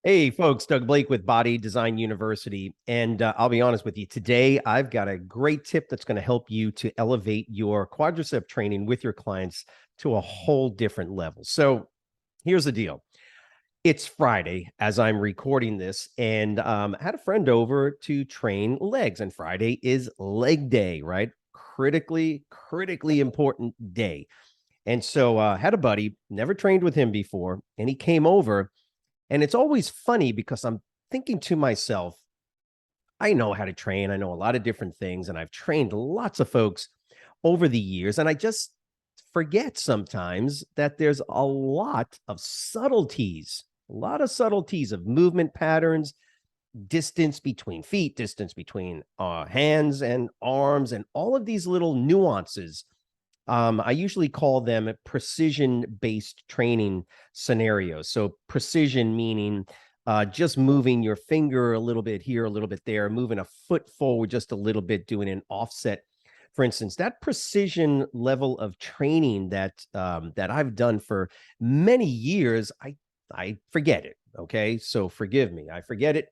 Hey, folks, Doug Blake with Body Design University. And I'll be honest with you, today I've got a great tip that's going to help you to elevate your quadricep training with your clients to a whole different level. So here's the deal. It's Friday as I'm recording this, and I had a friend over to train legs, and Friday is leg day, right? Critically important day. And so had a buddy, never trained with him before, and he came over and it's always funny because I'm thinking to myself, I know how to train. I know a lot of different things, and I've trained lots of folks over the years. And I just forget sometimes that there's a lot of subtleties of movement patterns, distance between feet, distance between hands and arms, and all of these little nuances. I usually call them precision based training scenarios. So, precision meaning just moving your finger a little bit here, a little bit there, moving a foot forward just a little bit, doing an offset. For instance, that precision level of training that I've done for many years, I forget it. Okay, so forgive me, I forget it.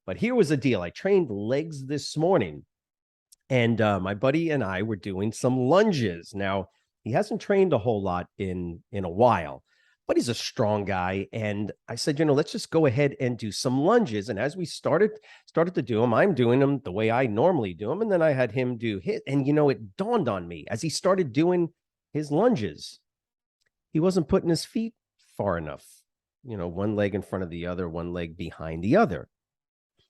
But here was the deal: I trained legs this morning, and my buddy and I were doing some lunges. Now, he hasn't trained a whole lot in a while, but he's a strong guy. And I said, let's just go ahead and do some lunges. And as we started to do them, I'm doing them the way I normally do them, and then I had him do hit. And it dawned on me as he started doing his lunges, he wasn't putting his feet far enough. One leg in front of the other, one leg behind the other.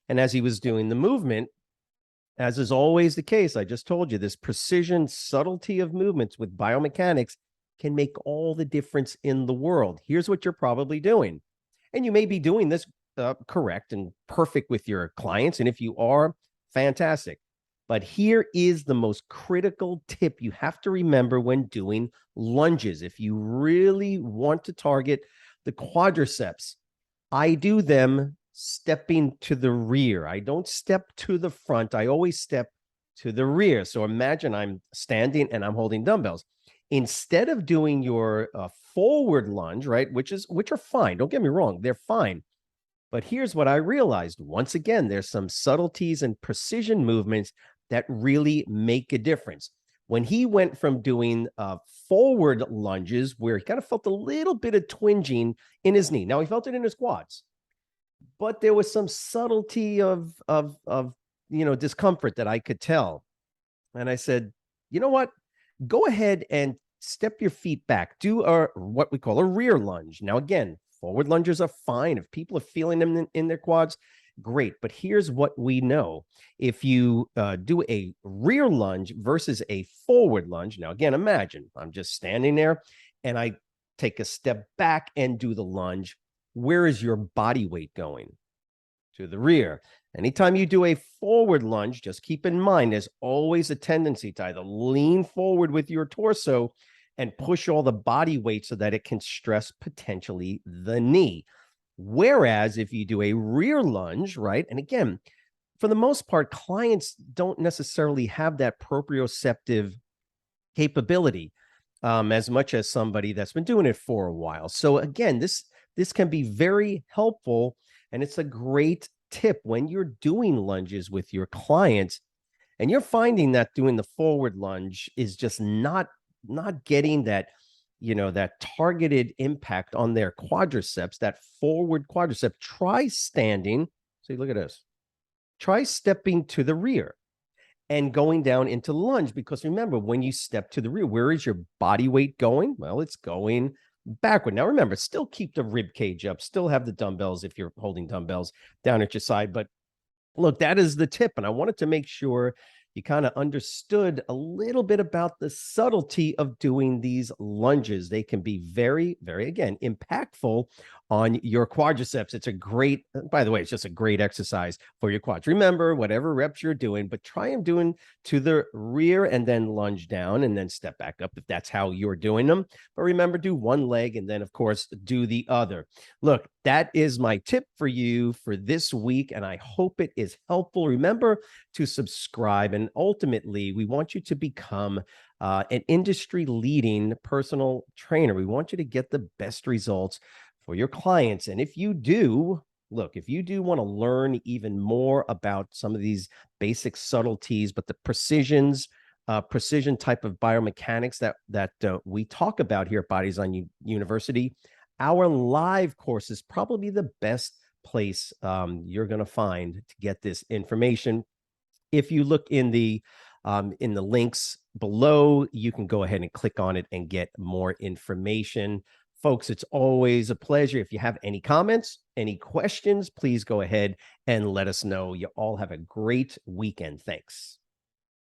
And as he was doing the movement, as is always the case, I just told you, this precision, subtlety of movements with biomechanics can make all the difference in the world. Here's what you're probably doing. And you may be doing this correct and perfect with your clients. And if you are, fantastic. But here is the most critical tip you have to remember when doing lunges. If you really want to target the quadriceps, I do them stepping to the rear. I don't step to the front. I always step to the rear. So imagine I'm standing and I'm holding dumbbells. Instead of doing your forward lunge, right, which are fine. Don't get me wrong, they're fine. But here's what I realized. Once again, there's some subtleties and precision movements that really make a difference. When he went from doing forward lunges, where he kind of felt a little bit of twinging in his knee. Now he felt it in his quads, but there was some subtlety of discomfort that I could tell. And I said, you know what? Go ahead and step your feet back. Do what we call a rear lunge. Now, again, forward lunges are fine. If people are feeling them in their quads, great. But here's what we know. If you do a rear lunge versus a forward lunge, now, again, imagine I'm just standing there and I take a step back and do the lunge. Where is your body weight going? To the rear. Anytime you do a forward lunge, just keep in mind there's always a tendency to either lean forward with your torso and push all the body weight so that it can stress potentially the knee. Whereas if you do a rear lunge, right? And again, for the most part, clients don't necessarily have that proprioceptive capability as much as somebody that's been doing it for a while. So again, this can be very helpful, and it's a great tip when you're doing lunges with your clients and you're finding that doing the forward lunge is just not getting that that targeted impact on their quadriceps, that forward quadricep. Try standing. See, look at this. Try stepping to the rear and going down into lunge, because remember, when you step to the rear, where is your body weight going? Well, it's going backward. Now, remember, still keep the rib cage up, still have the dumbbells if you're holding dumbbells down at your side. But look, that is the tip. And I wanted to make sure you kind of understood a little bit about the subtlety of doing these lunges. They can be very, very, again, impactful on your quadriceps. It's a great, by the way, it's just a great exercise for your quads. Remember, whatever reps you're doing, but try them doing to the rear and then lunge down and then step back up if that's how you're doing them. But remember, do one leg and then, of course, do the other. Look, that is my tip for you for this week, and I hope it is helpful. Remember to subscribe, and ultimately, we want you to become an industry-leading personal trainer. We want you to get the best results for your clients. And if you do, look, if you do want to learn even more about some of these basic subtleties, but the precision type of biomechanics that we talk about here at Bodies on University, our live course is probably the best place you're going to find to get this information. If you look in the links below, you can go ahead and click on it and get more information. Folks, it's always a pleasure. If you have any comments, any questions, please go ahead and let us know. You all have a great weekend. Thanks.